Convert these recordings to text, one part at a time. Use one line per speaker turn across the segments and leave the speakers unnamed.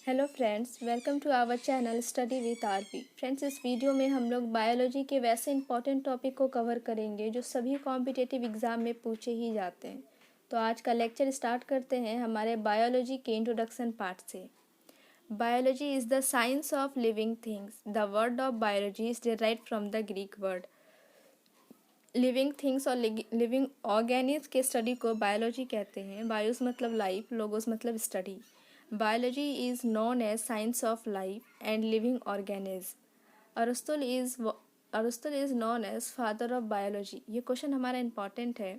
Hello friends, welcome to our channel study with RP. Friends, इस video में हम लोग बायोलॉजी के वैसे इंपॉर्टेंट टॉपिक को कवर करेंगे जो सभी कॉम्पिटिटिव एग्ज़ाम में पूछे ही जाते हैं। तो आज का लेक्चर स्टार्ट करते हैं हमारे बायोलॉजी के इंट्रोडक्शन पार्ट से। Biology is the science of living things. The word of biology is derived from the Greek word. Living things और लिविंग ऑर्गेनिज्म के स्टडी को बायोलॉजी कहते हैं। बायोस मतलब लाइफ, लोगोस मतलब study. Biology is known as science of life and living organisms. Aristotle is known as father of biology. ये question हमारा important है।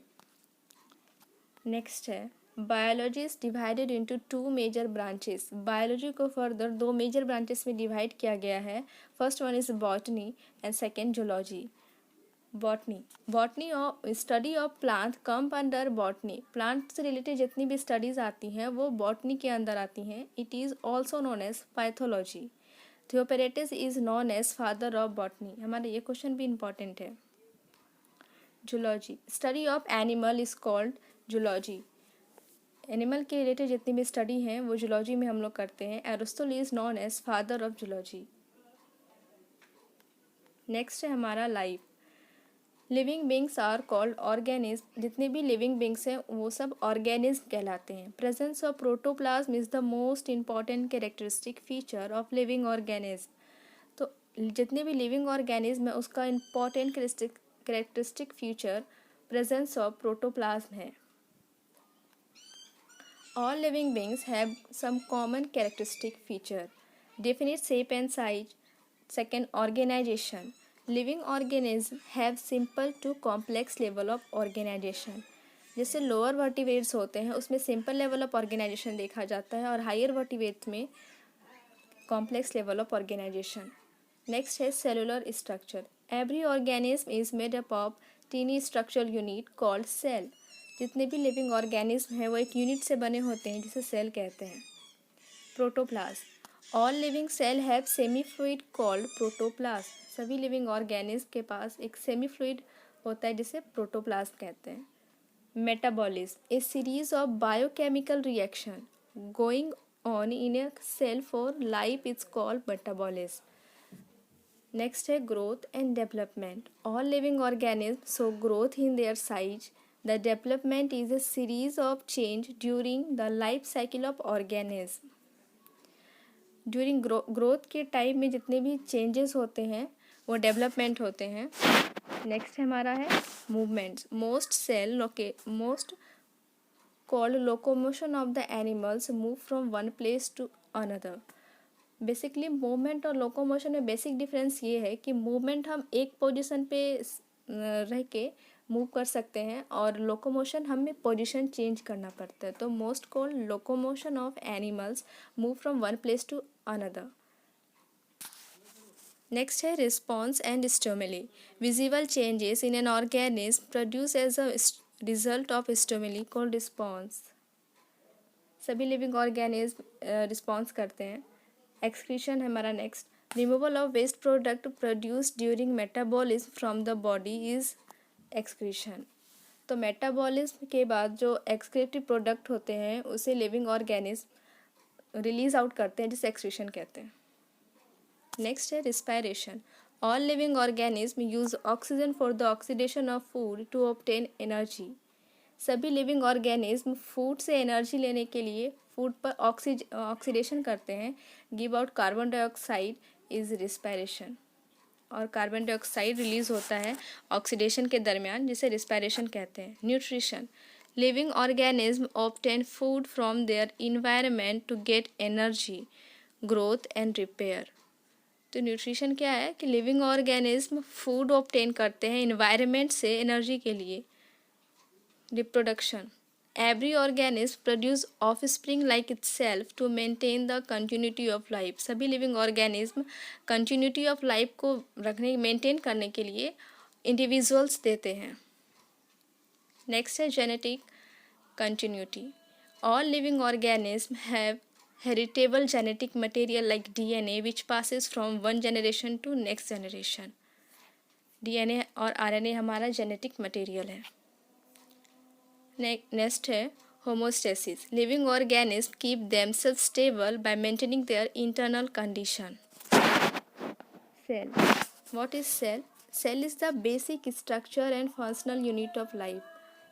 नेक्स्ट है, biology is divided into two major branches. Biology को further दो major branches में divide किया गया है। First one is botany and second zoology. Botany और study of plant come under botany. Plant से रिलेटेड जितनी भी स्टडीज़ आती हैं वो बॉटनी के अंदर आती हैं। It is also known as pathology. Theophrastus is known as father of botany. हमारा ये क्वेश्चन भी इम्पॉर्टेंट है। Zoology, study of animal is called zoology. Animal के रिलेटेड जितनी भी स्टडी हैं वो जूलॉजी में हम लोग करते हैं। Aristotle is known as father of zoology. Next है हमारा life. Living beings are called organism. जितने भी लिविंग बींग्स हैं वो सब ऑर्गेनिज्म कहलाते हैं। Presence of protoplasm is the most important characteristic feature of living organism. तो जितने भी लिविंग ऑर्गेनिज्म है उसका important characteristic feature presence of protoplasm है। All living beings have some common characteristic feature. Definite shape and size. Second, organisation. Living organism have simple to complex level of organisation. जैसे lower vertebrates होते हैं उसमें simple level of organisation देखा जाता है और higher vertebrates में complex level of organisation. Next है cellular structure. Every organism is made up of tiny structural unit called cell. जितने भी लिविंग ऑर्गेनिज्म हैं वो एक यूनिट से बने होते हैं जिसे सेल कहते हैं। Protoplasm. All living cell have semi fluid called protoplasm. सभी लिविंग ऑर्गेनिज्म के पास एक सेमी फ्लूइड होता है जिसे प्रोटोप्लाज्म कहते हैं। Metabolism, a series of biochemical reaction going on in a cell for life is called metabolism. Next है growth and development. All living organism show growth in their size. The development is a series of change during the life cycle of organism. During growth के time में जितने भी changes होते हैं वो development होते हैं। नेक्स्ट हमारा है movements. Most called locomotion of the animals move from one place to another. Basically movement और लोकोमोशन में बेसिक डिफरेंस ये है कि मूवमेंट हम एक पोजीशन पे रह के मूव कर सकते हैं और लोकोमोशन हमें पोजीशन चेंज करना पड़ता है। तो most called locomotion of animals move from one place to another. Next है response and stimuli. Visible changes in an organism produce as a result of stimuli called response. सभी living organism response करते हैं। Excretion है हमारा next. Removal of waste product produce during metabolism from the body is excretion. तो metabolism के बाद जो excretive product होते हैं उसे लिविंग ऑर्गेनिज्म रिलीज आउट करते हैं जिसे एक्सक्रीशन कहते हैं। नेक्स्ट है respiration. All living organism use oxygen for the oxidation of food to obtain energy. सभी लिविंग ऑर्गेनिज्म फूड से एनर्जी लेने के लिए फूड पर ऑक्सीडेशन करते हैं। Give out carbon dioxide is respiration. और कार्बन डाइऑक्साइड रिलीज होता है ऑक्सीडेशन के दरमियान जिसे रिस्पायरेशन कहते हैं। Nutrition. Living organism obtain food from their environment to get energy, growth and repair. तो न्यूट्रिशन क्या है कि लिविंग ऑर्गेनिज्म फूड ऑब्टेन करते हैं इन्वायरमेंट से एनर्जी के लिए। Reproduction. Every organism produce offspring like itself to maintain the continuity of life. सभी living organism continuity of life को मेंटेन करने के लिए इंडिविजुअल्स देते हैं। नेक्स्ट है genetic continuity. All living organism have heritable genetic material like DNA which passes from one generation to next generation. DNA और RNA हमारा जेनेटिक मटेरियल है। नेक्स्ट है Homeostasis. Living organisms keep themselves stable by maintaining their internal condition. Cell. What is cell? Cell is the basic structure and functional unit of life.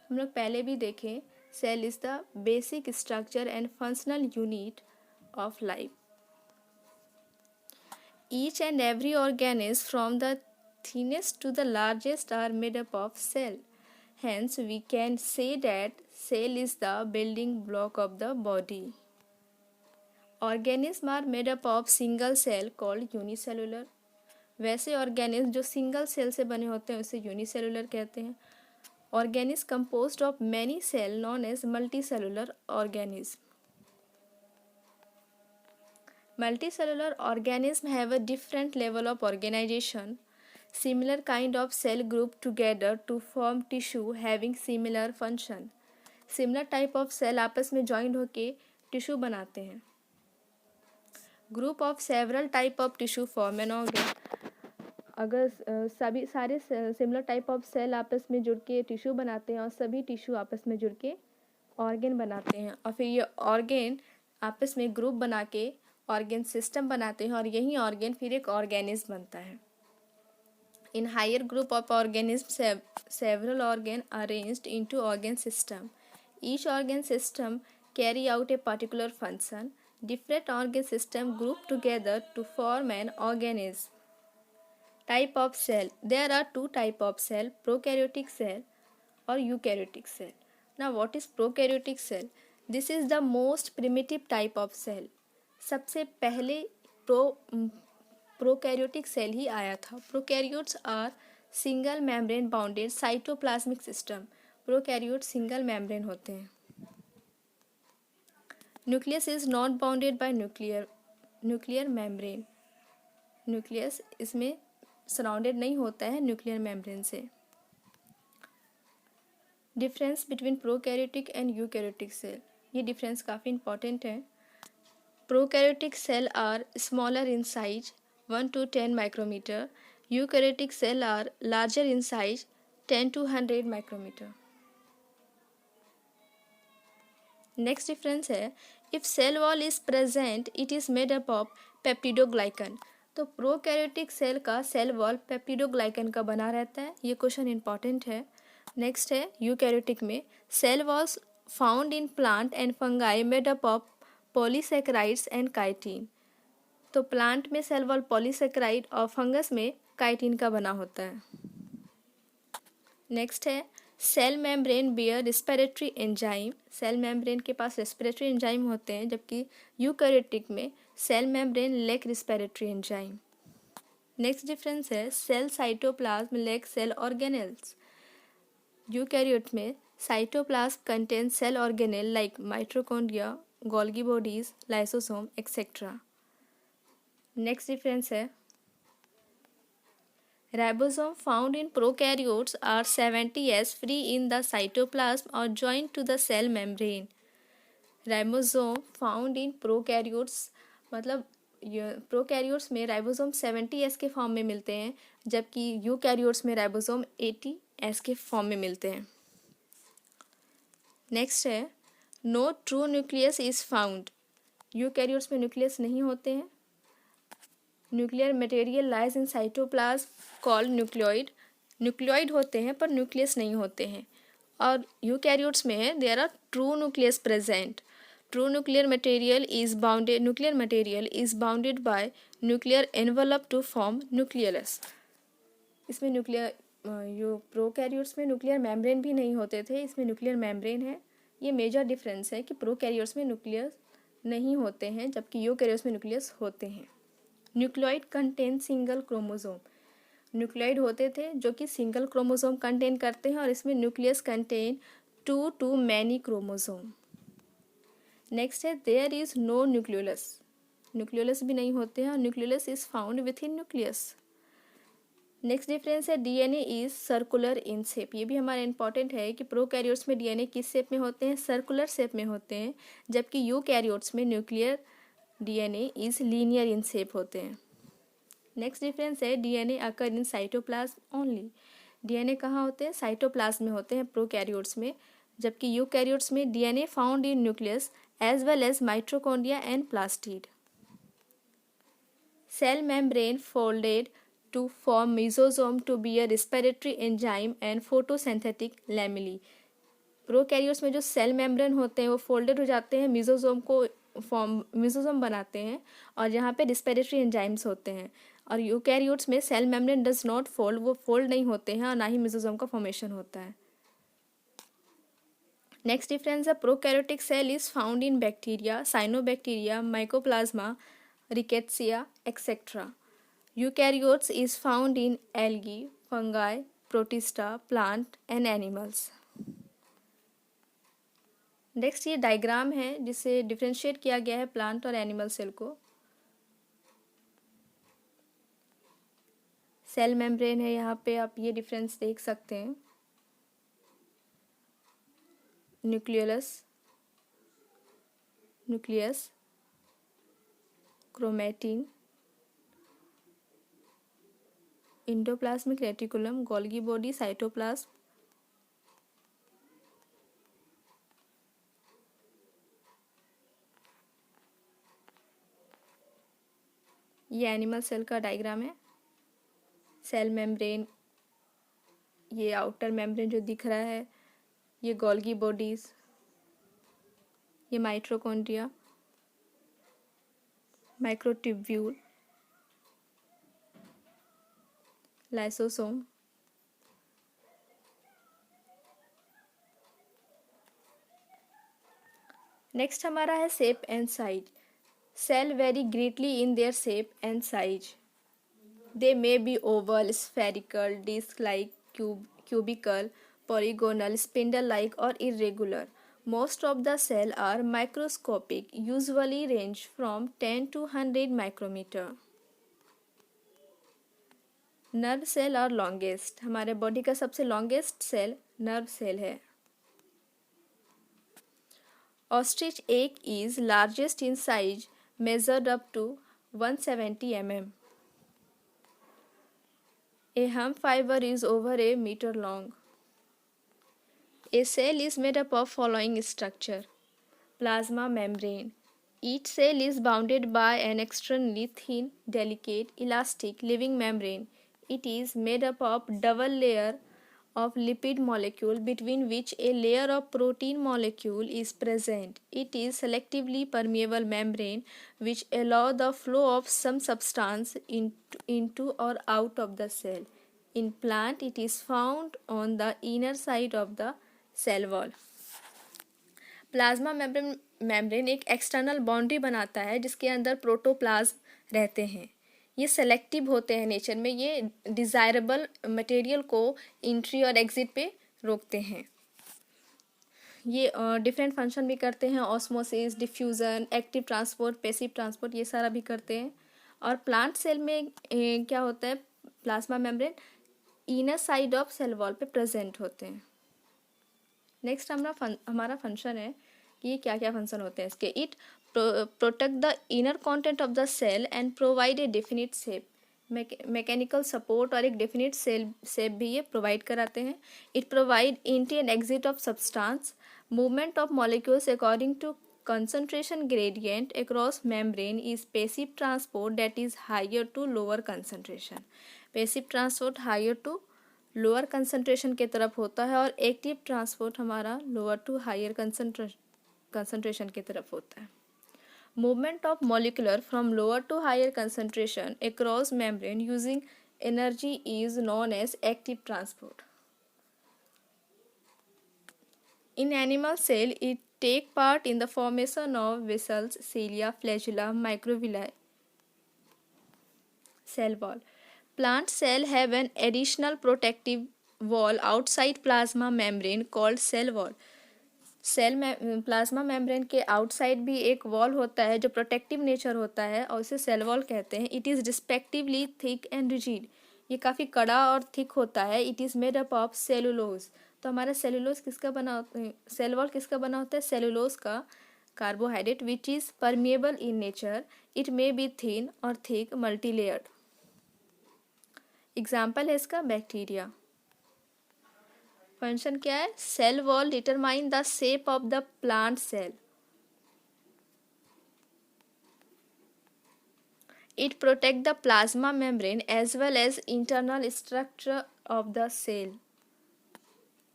हम लोग पहले भी देखें, cell is the basic structure and functional unit of life. Each and every organism from the thinnest to the largest are made up of cell. Hence, we can say that cell is the building block of the body. Organisms are made up of single cell called unicellular. वैसे organism जो single cell से बने होते हैं उसे unicellular कहते हैं. Organism composed of many cell known as multicellular organism. Multicellular organisms have a different level of organization. Similar kind of cell group together to form tissue having similar function. Similar type of cell आपस में joined होके tissue बनाते हैं. Group of several type of tissue form an organ. अगर सभी सारे similar type of cell आपस में जुड़ के टिश्यू बनाते हैं और सभी टिश्यू आपस में जुड़ के ऑर्गेन बनाते हैं और फिर ये ऑर्गेन आपस में ग्रुप बना के ऑर्गेन सिस्टम बनाते हैं और यही ऑर्गेन फिर एक ऑर्गेनिज्म बनता है. In higher group of organism several organ arranged into organ system. Each organ system carry out a particular function. Different organ system group together to form an organism. Type of cell. There are two type of cell, prokaryotic cell or eukaryotic cell. Now what is prokaryotic cell? This is the most primitive type of cell. सबसे पहले prokaryotic cell ही आया था. Prokaryotes are single membrane bounded cytoplasmic system. Prokaryotes single membrane होते हैं. Nucleus is not bounded by nuclear membrane. Nucleus इसमें surrounded नहीं होता है न्यूक्लियर मेम्ब्रेन से. Difference between prokaryotic and eukaryotic cell. ये डिफरेंस काफ़ी इंपॉर्टेंट है. Prokaryotic cell are smaller in size 1 to 10 micrometre. Eukaryotic cell are larger in size 10 to 100 micrometre. Next difference है, if cell wall is present it is made up of peptidoglycan. तो prokaryotic cell का cell wall peptidoglycan का बना रहता है. ये question important है. Next है यूकैरियोटिक में cell walls found in plant and fungi made up of polysaccharides and chitin. तो प्लांट में सेल वॉल पॉलीसेकेराइड और फंगस में काइटिन का बना होता है. नेक्स्ट है cell membrane bear respiratory enzyme. Cell membrane के पास रेस्पिरेटरी एंजाइम होते हैं जबकि यूकैरियोटिक में cell membrane lack respiratory enzyme. Next difference है cell cytoplasm lack cell organelles. Eukaryote में cytoplasm contain cell organelle like mitochondria, Golgi bodies, lysosome etcetera. Next difference है ribosome found in prokaryotes are 70s free in the cytoplasm और joint to the cell membrane. Ribosome found in prokaryotes मतलब prokaryotes में ribosome 70s के form में मिलते हैं जबकि eukaryotes में राइबोसोम 80s के फॉर्म में मिलते हैं. नेक्स्ट है no true nucleus is found. Eukaryotes में न्यूक्लियस नहीं होते हैं. Nuclear material lies in cytoplasm called nucleoid. Nucleoid होते हैं पर न्यूक्लियस नहीं होते हैं. और यूकैरियोट्स में है there are true nucleus present. True nuclear material is bounded by nuclear envelope to form nucleus. इसमें प्रोकैरियोट्स में न्यूक्लियर मेम्ब्रेन भी नहीं होते थे, इसमें न्यूक्लियर मेम्ब्रेन है. ये मेजर डिफरेंस है कि प्रोकैरियोट्स में न्यूक्लियस नहीं होते हैं जबकि यूकैरियोट्स में न्यूक्लियस होते हैं. Nucleoid contain single chromosome. Nucleoid होते थे जो कि सिंगल क्रोमोसोम कंटेन करते हैं और इसमें nucleus contain 2 to many chromosome. Next है there is no nucleolus. Nucleolus भी नहीं होते हैं और nucleolus is found within nucleus. Next difference है DNA is circular in shape. ये भी हमारा इंपॉर्टेंट है कि प्रोकैरियोट्स में डीएनए किस शेप में होते हैं, सर्कुलर शेप में होते हैं जबकि यूकैरियोट्स में nuclear DNA is linear in shape होते हैं. नेक्स्ट डिफरेंस है DNA occur in cytoplasm only. DNA कहाँ होते हैं, साइटोप्लाज्म में होते हैं प्रोकैरियोट्स में जबकि यूकैरियोट्स में DNA found in nucleus as well as mitochondria and plastid. Cell membrane folded to form mesosome to be a respiratory enzyme and photosynthetic lamellae. Prokaryotes में जो सेल मेम्ब्रेन होते हैं वो फोल्डेड हो जाते हैं, मिजोसोम बनाते हैं और यहाँ पे रिस्पिरेटरी एंजाइम्स होते हैं. और यूकैरियोट्स में cell membrane does not fold, वो फोल्ड नहीं होते हैं और ना ही मिजोसोम का फॉर्मेशन होता है. नेक्स्ट डिफरेंस है prokaryotic cell is found in bacteria, cyanobacteria, mycoplasma, Rickettsia, etc. Eukaryotes is found in algae, fungi, protista, plant and animals. Next ये डायग्राम है जिसे डिफ्रेंशिएट किया गया है प्लांट और एनिमल सेल को. सेल मेम्ब्रेन है, यहाँ पे आप ये डिफरेंस देख सकते हैं. Nucleus, chromatin, endoplasmic reticulum, Golgi body, cytoplasm. ये एनिमल सेल का डायग्राम है. सेल मेम्ब्रेन, ये आउटर मेम्ब्रेन जो दिख रहा है, ये गोल्गी बॉडीज, ये माइटोकॉन्ड्रिया, माइक्रोट्यूब्यूल, लाइसोसोम. नेक्स्ट हमारा है shape and size. Cell very greatly in their shape and size. They may be oval, spherical, disc like, cubical, polygonal, spindle like or irregular. Most of the cells are microscopic, usually range from 10 to 100 micrometer. Nerve cell और longest. हमारे body का सबसे longest cell nerve cell है. Ostrich egg is largest in size, measured up to 170 mm. A hemp fiber is over a meter long. A cell is made up of following structure. Plasma membrane. Each cell is bounded by an extremely thin, delicate, elastic living membrane. It is made up of double layer of lipid molecule between which a layer of protein molecule is present. It is selectively permeable membrane which allow the flow of some substance into or out of the cell. In plant, it is found on the inner side of the cell wall. Plasma membrane एक external boundary बनाता है जिसके अंदर protoplasm रहते हैं. ये selective होते हैं नेचर में. ये डिज़ायरेबल मटेरियल को एंट्री और एग्जिट पे रोकते हैं. ये डिफरेंट फंक्शन भी करते हैं, osmosis, diffusion, active transport, passive transport, ये सारा भी करते हैं. और प्लांट सेल में क्या होता है, plasma membrane inner side of cell wall पे प्रेजेंट होते हैं. नेक्स्ट हमारा फंक्शन है कि ये क्या क्या फंक्शन होते हैं इसके. It protect the inner content of the cell and provide a definite shape. Mechanical support और एक डेफिनिट शेप भी ये प्रोवाइड कराते हैं. It provide entry and exit of substance, movement of molecules according to concentration gradient across membrane is passive transport that is higher to lower concentration. Passive transport higher to lower concentration के तरफ होता है और active transport हमारा lower to higher concentration की तरफ होता है. Movement of molecular from lower to higher concentration across membrane using energy is known as active transport. In animal cell it take part in the formation of vessels, cilia, flagella, microvilli. Cell wall. Plant cell have an additional protective wall outside plasma membrane called cell wall. Plasma membrane के outside भी एक wall होता है जो protective nature होता है और उसे सेल वॉल कहते हैं. It is respectively thick and rigid. ये काफ़ी कड़ा और थिक होता है. It is made up of cellulose. तो हमारा सेलुलोज किसका बना होता है, सेल वॉल किसका बना होता है, सेलुलोज का, carbohydrate which is permeable in nature. It may be thin और थिक मल्टी लेयर्ड. एग्जाम्पल है इसका बैक्टीरिया. फंक्शन क्या है? Cell wall determine the shape of the plant cell. It protect the plasma membrane as well as internal structure of the cell.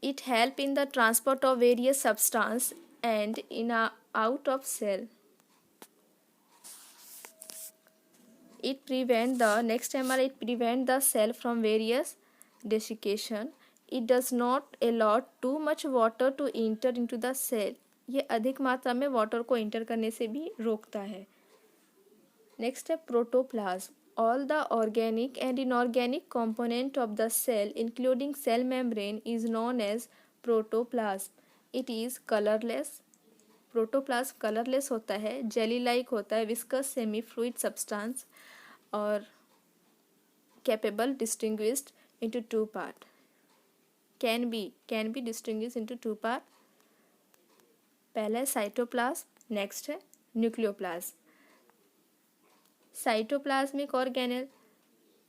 It help in the transport of various substance and in a out of cell. It prevent the next MR it prevent the cell from various desiccation. It does not allow too much water to enter into the cell. ये अधिक मात्रा में water को inter करने से भी रोकता है. नेक्स्ट है protoplasm. All the organic and inorganic component of the cell, including cell membrane, is known as protoplasm. It is colorless. Protoplasm colourless होता है, जेली लाइक होता है, विस्कस सेमी फ्लूइड सब्सटेंस और capable distinguished into two part. Can be distinguished into two part. पहला है cytoplasm, next है nucleoplasm. Cytoplasmic organelle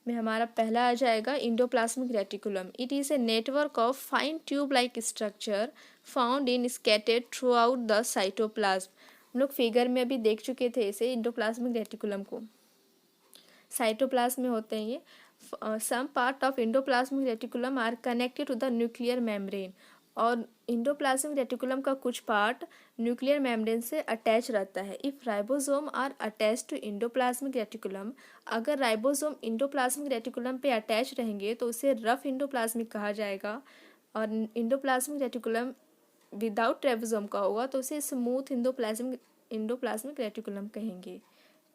में हमारा पहला आ जाएगा endoplasmic reticulum. It is a network of fine tube like structure found in scattered through out the cytoplasm. हम लोग figure में अभी देख चुके थे इसे, इंडोप्लाज्मिक रेटिकुलम को. साइटोप्लाज्म में होते हैं ये. Some part of endoplasmic reticulum are connected to the nuclear membrane. और इंडोप्लाज्मिक रेटिकुलम का कुछ पार्ट न्यूक्लियर मेम्ब्रेन से अटैच रहता है. If ribosome are attach to endoplasmic reticulum, अगर राइबोसोम इंडोप्लाज्मिक रेटिकुलम पे अटैच रहेंगे तो उसे रफ इंडोप्लाज्मिक कहा जाएगा. और इंडोप्लाज्मिक रेटिकुलम विदाउट राइबोसोम का होगा तो उसे स्मूथ इंडोप्लाज्मिक रेटिकुलम कहेंगे.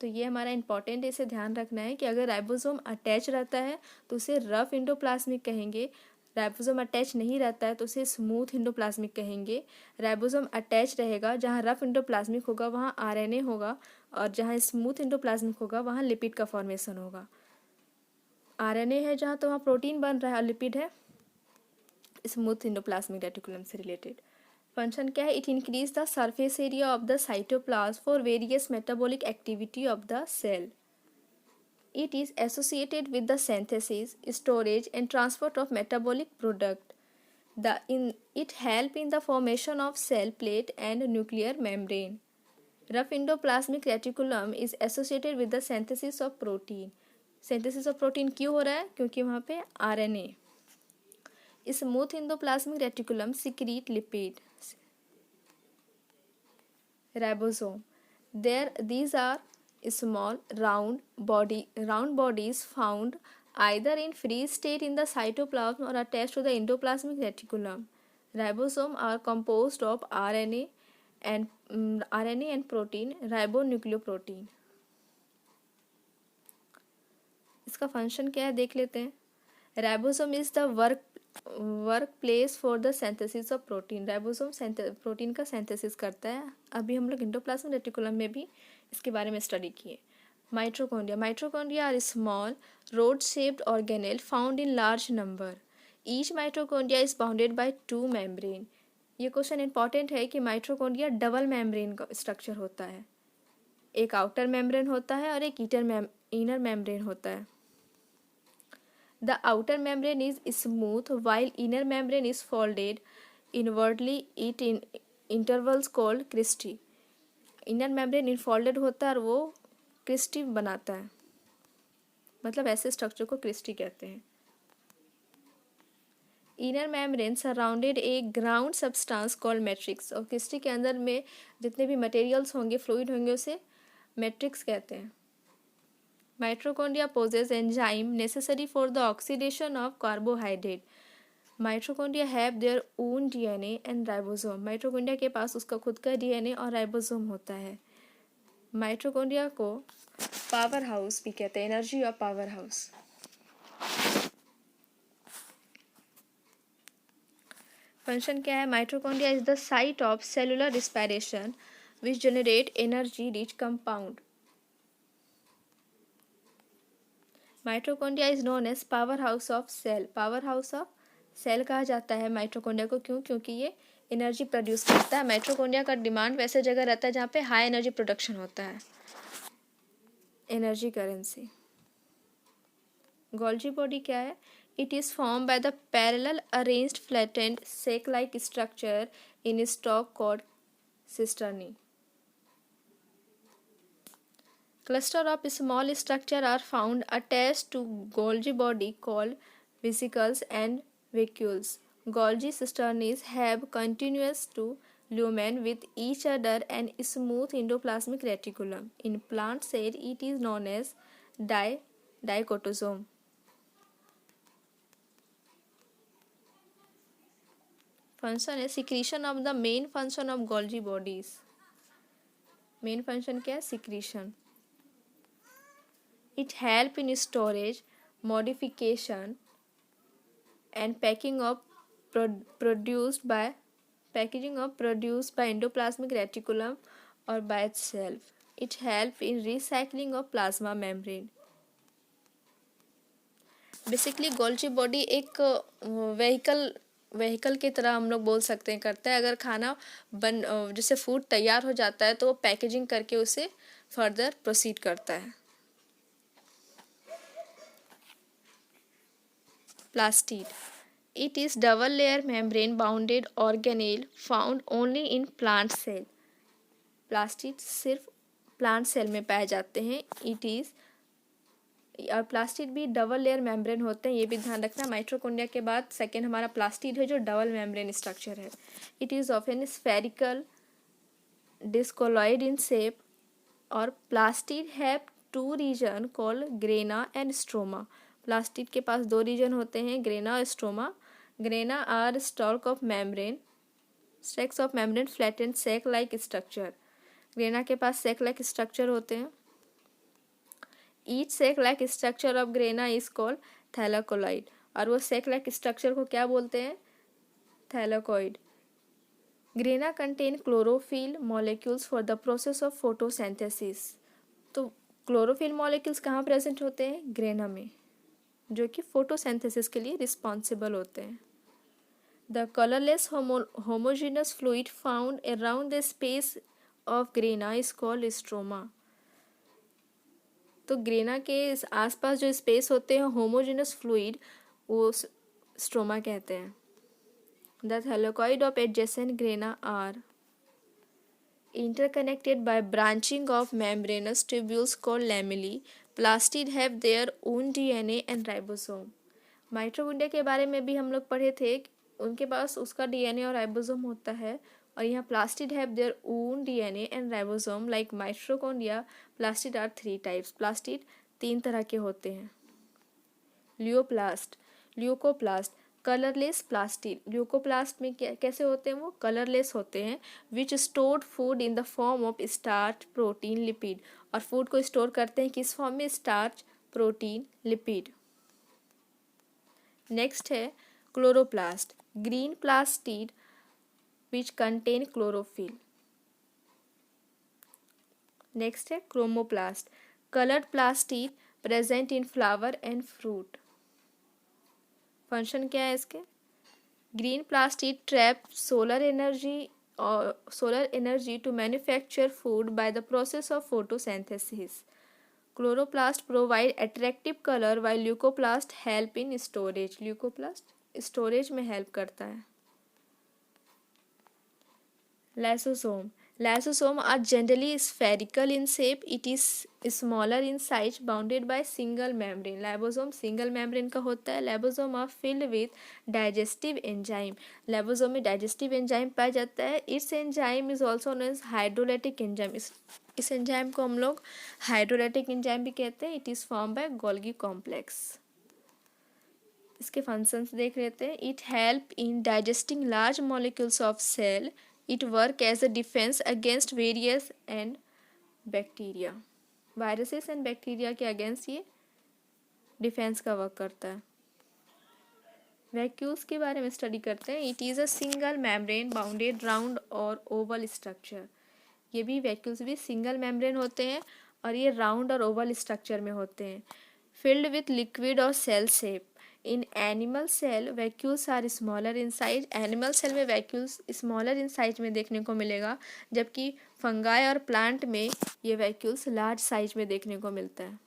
तो ये हमारा इंपॉर्टेंट, इसे ध्यान रखना है कि अगर राइबोसोम अटैच रहता है तो उसे रफ इंडोप्लाज्मिक कहेंगे. राइबोसोम अटैच नहीं रहता है तो उसे स्मूथ इंडोप्लाज्मिक कहेंगे. राइबोसोम अटैच रहेगा, जहाँ रफ इंडोप्लाज्मिक होगा वहाँ आरएनए होगा, और जहाँ स्मूथ इंडोप्लाज्मिक होगा वहाँ लिपिड का फॉर्मेशन होगा. आरएनए है जहाँ तो वहाँ प्रोटीन बन रहा है, और लिपिड है स्मूथ इंडोप्लाज्मिक रेटिकुलम से रिलेटेड. फंक्शन क्या है? It increase the surface area of the cytoplasm for various metabolic activity of the cell. It is associated with the synthesis, storage and transport of metabolic product. It help in the formation of cell plate and nuclear membrane. Rough endoplasmic reticulum is associated with the synthesis of protein. Synthesis of protein क्यों हो रहा है? क्योंकि वहाँ पे RNA. Smooth endoplasmic reticulum secrete lipid. Ribosome. These are small round bodies found either in free state in the cytoplasm or attached to the endoplasmic reticulum. Ribosome are composed of RNA and protein, ribonucleoprotein. इसका function क्या है देख लेते हैं. Ribosome is the work place for the synthesis of protein. Ribosome protein का synthesis करता है. अभी हम लोग इंडोप्लाज्मिक रेटिकुलम में भी इसके बारे में स्टडी किए. Mitochondria are small rod shaped organelle found in large number. Each mitochondria is bounded by 2 membrane. ये क्वेश्चन इंपॉर्टेंट है कि माइटोकॉन्ड्रिया डबल मेम्ब्रेन का स्ट्रक्चर होता है. एक आउटर मेम्ब्रेन होता है और एक इनर मेम्ब्रेन होता है. The outer membrane is smooth while inner membrane is folded inwardly it in intervals called cristae. Inner membrane infolded होता है और वो क्रिस्टी बनाता है. मतलब ऐसे स्ट्रक्चर को क्रिस्टी कहते हैं. इनर मेम्ब्रेन सराउंडेड ए ग्राउंड सब्सटेंस कॉल्ड मैट्रिक्स. और क्रिस्टी के अंदर में जितने भी मटेरियल्स होंगे, फ्लूइड होंगे, उसे मैट्रिक्स कहते हैं. Mitochondria possess enzyme necessary for the oxidation of carbohydrate. Mitochondria have their own DNA and ribosome. Mitochondria के पास उसका खुद का DNA और राइबोसोम होता है. माइटोकॉन्ड्रिया को पावर हाउस भी कहते हैं, एनर्जी और पावर हाउस. फंक्शन क्या है? Mitochondria is the site of cellular respiration which generate energy rich compound. Mitochondria is known as power house of cell. Power house of cell कहा जाता है माइटोकॉन्ड्रिया को. क्यों? क्योंकि ये एनर्जी प्रोड्यूस करता है. माइटोकॉन्ड्रिया का डिमांड वैसे जगह रहता है जहाँ पे हाई एनर्जी प्रोडक्शन होता है. Energy currency. गोल्जी बॉडी क्या है? It is formed by the parallel arranged flattened sac-like structure in a stalk called cisternae. Cluster of small structures are found attached to Golgi body called vesicles and vacuoles. Golgi cisternae have continuous two lumen with each other and smooth endoplasmic reticulum. In plant cell, it is known as dichotosome. Function है secretion of the main function of Golgi bodies. Main function क्या है? Secretion. It help in storage, modification and packing of produced by endoplasmic reticulum or by itself. It helps in recycling of plasma membrane. Basically Golgi body एक vehicle की तरह हम लोग बोल सकते हैं करता है. अगर खाना जैसे फूड तैयार हो जाता है तो वो पैकेजिंग करके उसे फर्दर प्रोसीड करता है. Plastid. It is double layer membrane bounded organelle found only in plant cell. Plastid सिर्फ प्लांट सेल में पाए जाते हैं. इट इज़ और प्लास्टिड भी डबल लेयर मेम्ब्रेन होते हैं, ये भी ध्यान रखना. माइटोकॉन्ड्रिया के बाद सेकेंड हमारा प्लास्टिड है जो डबल मेम्ब्रेन स्ट्रक्चर है. It is often spherical discoloid in shape और plastid have two region called grana and stroma. Plastid के पास दो रीजन होते हैं, ग्रेना और stroma. Grana are stock of membrane, stacks of membrane flattened sac like structure. Grana के पास sac like structure होते हैं. Each sac like structure of grana is called thylakoid. और वो सैक लाइक स्ट्रक्चर को क्या बोलते हैं? Thylakoid. Grana contain chlorophyll molecules for the process of photosynthesis. तो क्लोरोफिल मॉलिक्यूल्स कहाँ प्रेजेंट होते हैं? ग्रेना में, जो कि फोटोसिंथेसिस के लिए रिस्पॉन्सिबल होते हैं. The colourless homogeneous fluid found around the space of grana is called stroma. तो ग्रेना के आसपास जो स्पेस होते हैं होमोजेनस फ्लूइड, वो स्ट्रोमा कहते हैं. The thylakoid of adjacent grana are interconnected by branching of membranous tubules called lamellae. Plastid have their own DNA and ribosome. Mitochondria के बारे में भी हम लोग पढ़े थे, उनके पास उसका डीएनए और राइबोसोम होता है. और यहाँ plastid have their own DNA and ribosome. Like mitochondria, plastid are 3 types. Plastid 3 तरह के होते हैं. Leucoplast, leucoplast, colourless plastid. Leucoplast में कैसे होते हैं? वो कलरलेस होते हैं. Which stored food in the form of starch, protein, lipid. और फूड को स्टोर करते हैं किस फॉर्म में? Starch, protein, lipid. नेक्स्ट है chloroplast, green plastid which contain chlorophyll. Next है chromoplast, coloured plastid present in flower and fruit. Function क्या है इसके? Green plastid trap solar energy to manufacture food by the process of photosynthesis. Chloroplast provide attractive colour while leucoplast help in storage. Leucoplast storage में help करता है. Lysosome, Lysosome are generally spherical in shape. It is smaller in size, bounded by single membrane. Ribosome single membrane का होता है. Ribosome are filled with digestive enzyme. Ribosome में digestive enzyme पाया जाता है. Its enzyme is also known as hydrolytic enzyme. इस enzyme को हम लोग hydrolytic enzyme भी कहते हैं. It is formed by Golgi complex. इसके functions देख लेते हैं. It help in digesting large molecules of cell. It work as a defense against various and bacteria. Viruses and bacteria के अगेंस्ट ये डिफेंस का वर्क करता है. वैक्यूल्स के बारे में स्टडी करते हैं. It is a single membrane bounded round और ओवल स्ट्रक्चर. ये भी वैक्यूल्स भी सिंगल मेम्ब्रेन होते हैं और ये राउंड और ओवल स्ट्रक्चर में होते हैं. फिल्ड विथ लिक्विड और cell shape. In animal cell vacuoles are smaller in size. Animal cell में वैक्यूल्स स्मॉलर इन साइज में देखने को मिलेगा, जबकि फंगाई और प्लांट में ये वैक्यूल्स लार्ज साइज में देखने को मिलता है.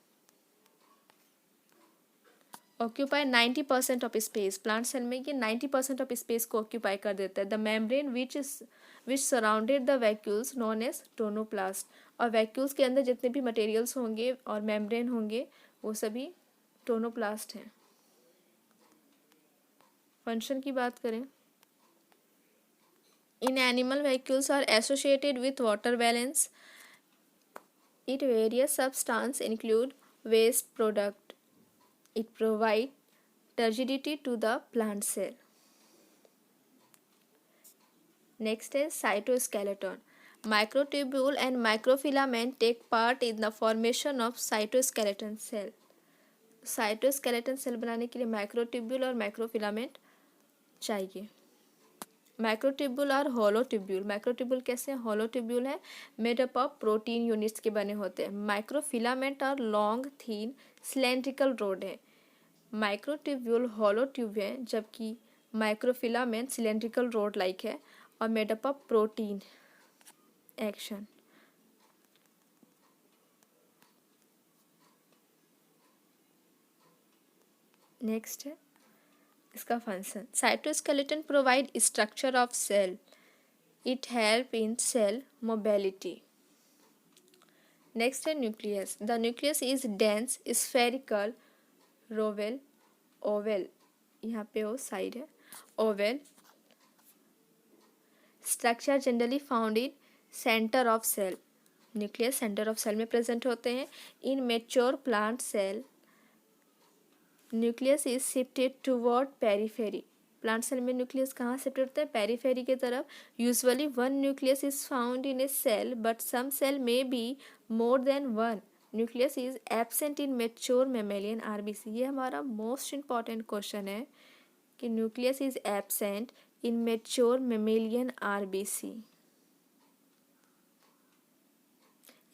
Occupy 90% of space. Plant cell में ये 90% ऑफ स्पेस को ऑक्यूपाई कर देता है। The membrane which surrounded the vacuoles known as tonoplast. और वैक्यूल्स के अंदर जितने भी मटेरियल्स होंगे और मेम्ब्रेन होंगे वो सभी टोनोप्लास्ट हैं। फंक्शन की बात करें, in animal vacuoles are associated with water balance. It various substance include waste product. It provides turgidity to the plant cell. Next is cytoskeleton. Microtubule and microfilament take part in the formation of cytoskeleton cell. Cytoskeleton cell बनाने के लिए microtubule और microfilament चाहिए। Microtubule और होलो tubule. Microtubule कैसे हैं? Hollow tubule है, made up of protein units के बने होते हैं। माइक्रोफिलामेंट और लॉन्ग थीन सिलेंड्रिकल रोड है। माइक्रोट्यूब्यूल होलो ट्यूब है, जबकि माइक्रोफिलामेंट सिलेंड्रिकल रोड लाइक है और made up of protein action. Next है इसका function. Cytoskeleton provide structure of cell. It help in cell mobility. Next है nucleus. The nucleus is dense spherical or oval oval, यहाँ पे वो साइड है oval structure generally found in centre of cell. Nucleus centre of cell में present होते हैं। In mature plant cell nucleus is shifted toward periphery. Plant cell में nucleus कहाँ shift होता है? पेरीफेरी की तरफ। Usually one nucleus is found in a cell but some cell may be more than one. Nucleus is absent in mature mammalian RBC. ये हमारा most important question है कि nucleus is absent in mature mammalian RBC.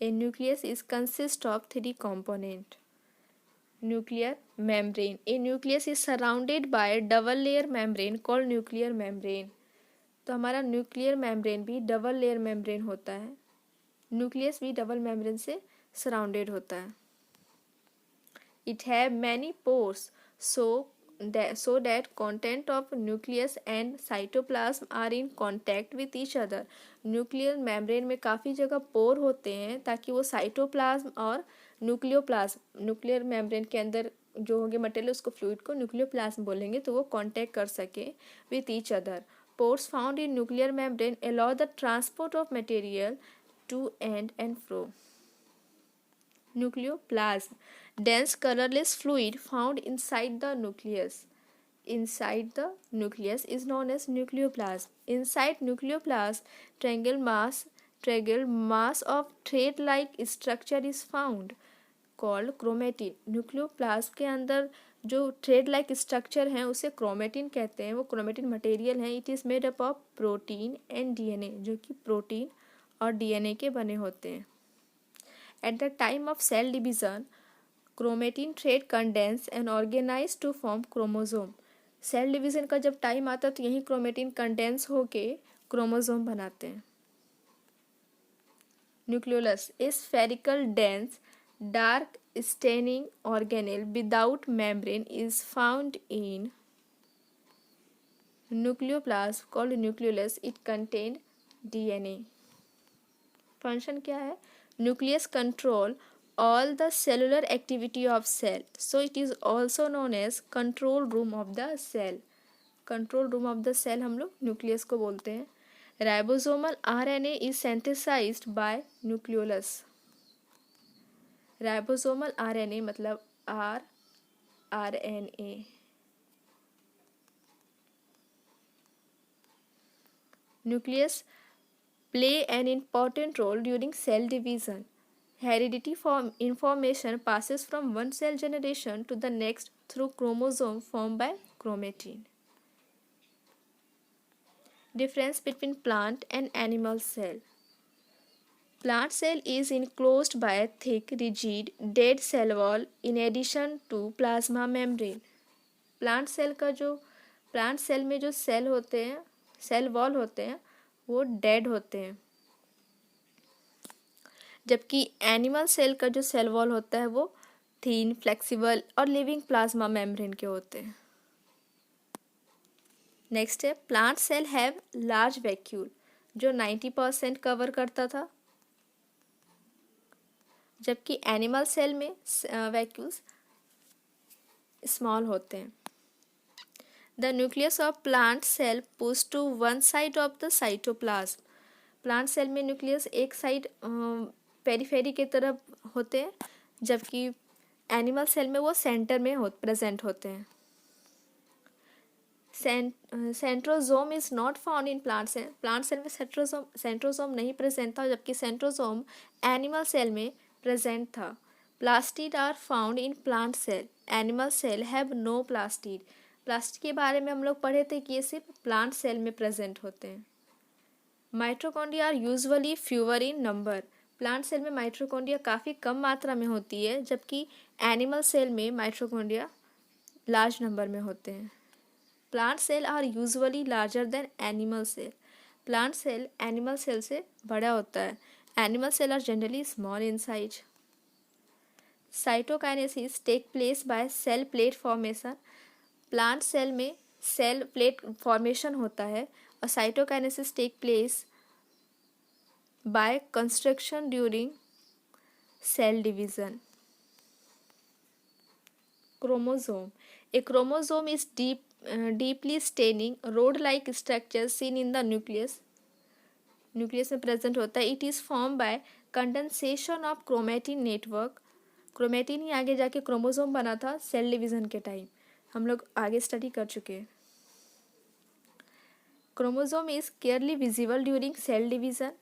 A nucleus is consist of 3 component. Nuclear membrane. A nucleus is surrounded by double layer membrane called nuclear membrane. तो हमारा nuclear membrane भी double layer membrane होता है। Nucleus भी double membrane से surrounded होता है। It have many pores so that content of nucleus and cytoplasm are in contact with each other. Nuclear membrane में काफ़ी जगह पोर होते हैं ताकि वो साइटोप्लाज्म और न्यूक्लियोप्लाज्म, न्यूक्लियर मेम्ब्रेन के अंदर जो होंगे मटेरियल उसको फ्लूइड को न्यूक्लियोप्लाज्म बोलेंगे, तो वो कांटेक्ट कर सके with each other. Pores found in nuclear membrane allow the transport of material to and fro. Nucleoplasm. Dense colorless fluid found inside the nucleus. Inside the nucleus is known as nucleoplasm. Inside nucleoplasm, triangle mass of thread-like structure is found called chromatin. Nucleoplasm के अंदर जो thread-like structure है उसे chromatin कहते हैं। वो chromatin material है। It is made up of protein and DNA, जो कि प्रोटीन और DNA के बने होते हैं। At the time of cell division, chromatin thread condense and organize to form chromosome. Cell division का जब टाइम आता है तो यही क्रोमेटिन कंडेंस होके क्रोमोसोम बनाते हैं। Nucleolus is spherical dense dark staining organelle without membrane is found in nucleoplasm called nucleolus. It contain DNA। Function क्या है? Nucleus control all the cellular activity of cell, so it is also known as control room of the cell. Control room of the cell हम लोग nucleus को बोलते हैं। Ribosomal RNA is synthesized by nucleolus. Ribosomal RNA मतलब RNA। Nucleus play an important role during cell division. Heredity information passes from one cell generation to the next through chromosome formed by chromatin. Difference between plant and animal cell. Plant cell is enclosed by a thick, rigid, dead cell wall in addition to plasma membrane. Plant cell में जो cell होते हैं, cell wall होते हैं, वो dead होते हैं, जबकि एनिमल सेल का जो सेल वॉल होता है वो थिन, फ्लेक्सिबल और लिविंग प्लाज्मा मेम्ब्रेन के होते हैं। नेक्स्ट है plant cell have large vacuole, जो 90% कवर करता था, जबकि एनिमल सेल में वैक्यूल्स स्मॉल होते हैं। The nucleus of plant cell push to one side of the cytoplasm. Plant cell में न्यूक्लियस एक साइड पेरीफेरी की तरफ होते हैं, जबकि एनिमल सेल में वो सेंटर में प्रेजेंट होते हैं। Centrosome is not found in plant cell. Plant cell में सेंट्रोजोम नहीं प्रेजेंट था, जबकि सेंट्रोजोम एनिमल सेल में प्रेजेंट था। Plastid are found in plant cell, animal cell have no plastid. Plastid के बारे में हम लोग पढ़े थे कि ये सिर्फ प्लांट सेल में प्रेजेंट होते हैं। Mitochondria are usually fewer in number. Plant cell में माइटोकॉन्ड्रिया काफ़ी कम मात्रा में होती है, जबकि एनिमल सेल में माइटोकॉन्ड्रिया लार्ज नंबर में होते हैं। Plant cell are usually larger than animal cell. Plant cell animal cell से बड़ा होता है। Animal cell are generally small in size. Cytokinesis take place by cell plate formation. Plant cell में cell plate formation होता है और cytokinesis take place by construction during cell division. Chromosome. A chromosome is deeply staining rod-like structure seen in the nucleus. Nucleus में present होता है। It is form by condensation of chromatin network. Chromatin ही आगे जाके chromosome बना था cell division के time, हम लोग आगे स्टडी कर चुके हैं। Chromosome is clearly visible during cell division.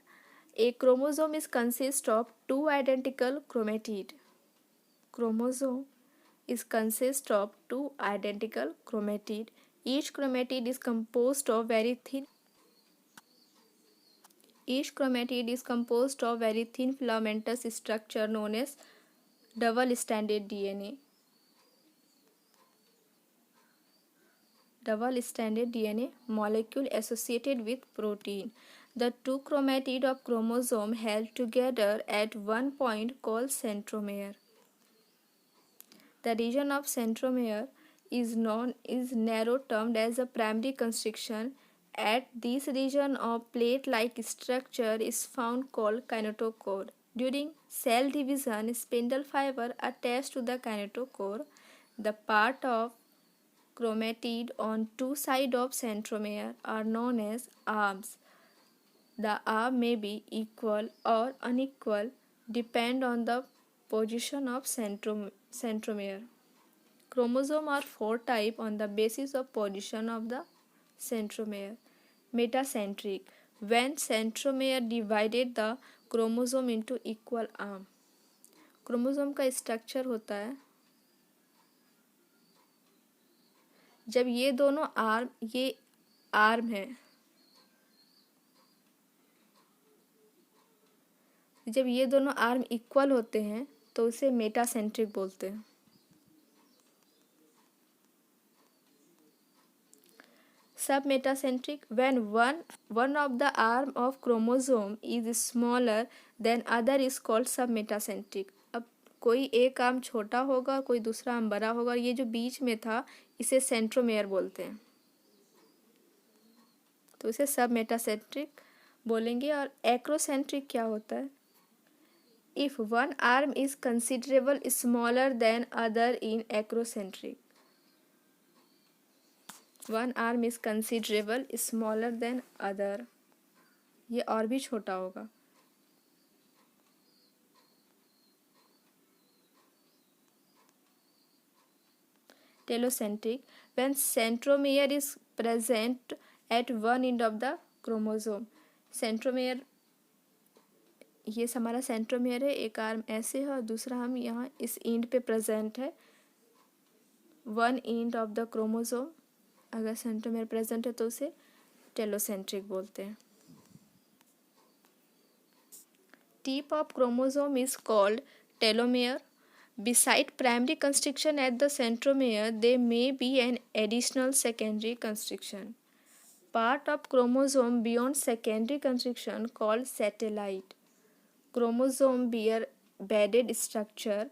A chromosome is consist of 2 identical chromatid. Chromosome is consist of 2 identical chromatid. Each chromatid is composed of very thin filamentous structure known as double-stranded DNA. Double-stranded DNA molecule associated with protein. The 2 chromatid of chromosome held together at one point called centromere. The region of centromere is narrow termed as a primary constriction. At this region of plate-like structure is found called kinetochore. During cell division, spindle fiber attached to the kinetochore. The part of chromatid on two sides of centromere are known as arms. The arm may be equal or unequal, depend on the position of centromere. Chromosomes are 4 types on the basis of position of the centromere. Metacentric, when centromere divided the chromosome into equal arm. Chromosome का structure होता है जब ये दोनों arm है, जब ये दोनों आर्म इक्वल होते हैं तो उसे मेटासेंट्रिक बोलते हैं। सब metacentric, when one of the arm of chromosome is smaller than other is called सब मेटासेंट्रिक। अब कोई एक आर्म छोटा होगा, कोई दूसरा आर्म बड़ा होगा, और ये जो बीच में था इसे सेंट्रोमेयर बोलते हैं, तो इसे सब मेटासेंट्रिक बोलेंगे। और एक्रोसेंट्रिक क्या होता है? If one arm is considerable smaller than other in acrocentric. One arm is considerable smaller than other. ये और भी छोटा होगा। Telocentric, when centromere is present at one end of the chromosome. Centromere, ये हमारा सेंट्रोमेयर है, एक आर्म ऐसे है और दूसरा हम यहाँ इस एंड पे प्रेजेंट है, one end of the chromosome. अगर सेंट्रोमेयर प्रेजेंट है तो उसे टेलोसेंट्रिक बोलते हैं। Tip of chromosome is called telomere. Beside primary constriction at the centromere, there may be an additional secondary constriction. Part of chromosome beyond secondary constriction called satellite. Chromosome bear bedded structure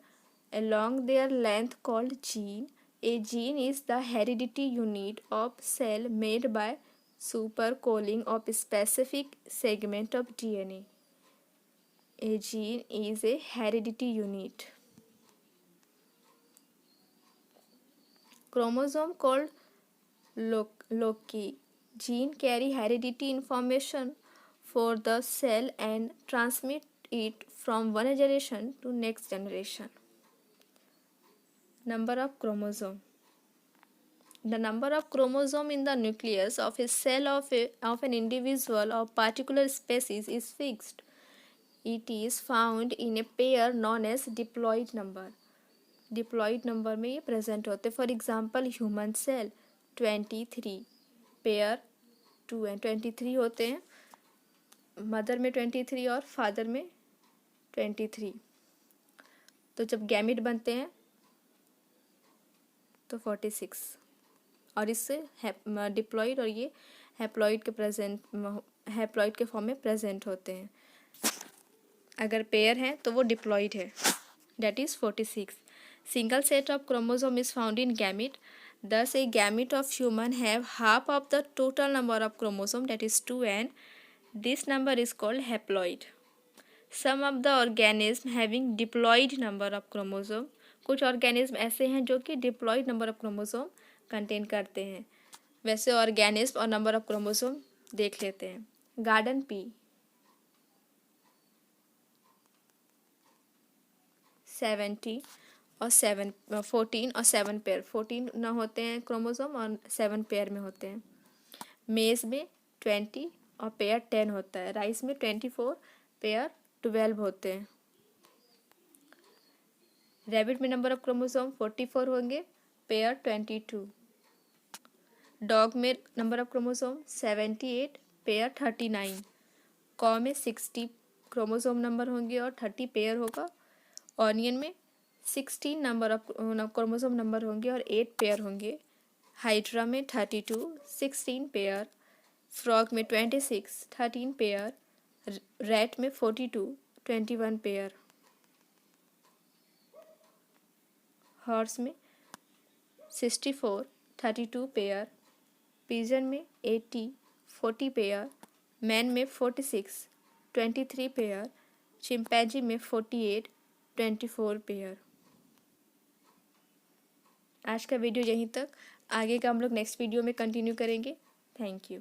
along their length called gene. A gene is the heredity unit of cell made by supercoiling of specific segment of DNA. A gene is a heredity unit. Chromosome called loci. Gene carry heredity information for the cell and transmit it from one generation to next generation. Number of chromosome. The number of chromosome in the nucleus of a cell of an individual or particular species is fixed. It is found in a pair known as diploid number. Diploid number में ये present होते हैं. For example human cell 23, pair 2 हैं, 23 होते हैं. Mother में 23 और father में 23. तो जब गैमिट बनते हैं तो 46. और इससे डिप्लॉइड और ये हैप्लॉइड के फॉर्म में प्रेजेंट होते हैं. अगर पेयर है तो वो डिप्लॉइड है. That is 46. Single set of chromosome is found in gamete. Thus, a gamete of human have half of the total number of chromosome, that is 2, and this number is called haploid. Some of the organism having diploid number of chromosome. कुछ organism ऐसे हैं जो कि diploid number of chromosome contain करते हैं. वैसे organism और number of chromosome देख लेते हैं. गार्डन पी 70 और 14 और 7 पेयर. 14 ना होते हैं क्रोमोसोम और 7 पेयर में होते हैं. मेज में 20 और पेयर 10 होता है. राइस में 24, पेयर 12 होते हैं. रैबिट में नंबर ऑफ क्रोमोसोम 44 होंगे, पेयर 22. डॉग में नंबर ऑफ क्रोमोसोम 78, पेयर 39. कॉ में 60 क्रोमोसोम नंबर होंगे और 30 पेयर होगा. ऑनियन में 16 नंबर ऑफ क्रोमोसोम नंबर होंगे और 8 पेयर होंगे. हाइड्रा में 32, 16 पेयर. फ्रॉग में 26, 13 पेयर. रैट में 42, 21 पेयर. हॉर्स में 64, 32 पेयर. पिजन में 80, 40 पेयर. मैन में 46, 23 पेयर. चिंपैंजी में 48, 24 पेयर. आज का वीडियो यहीं तक. आगे का हम लोग नेक्स्ट वीडियो में कंटिन्यू करेंगे. Thank you.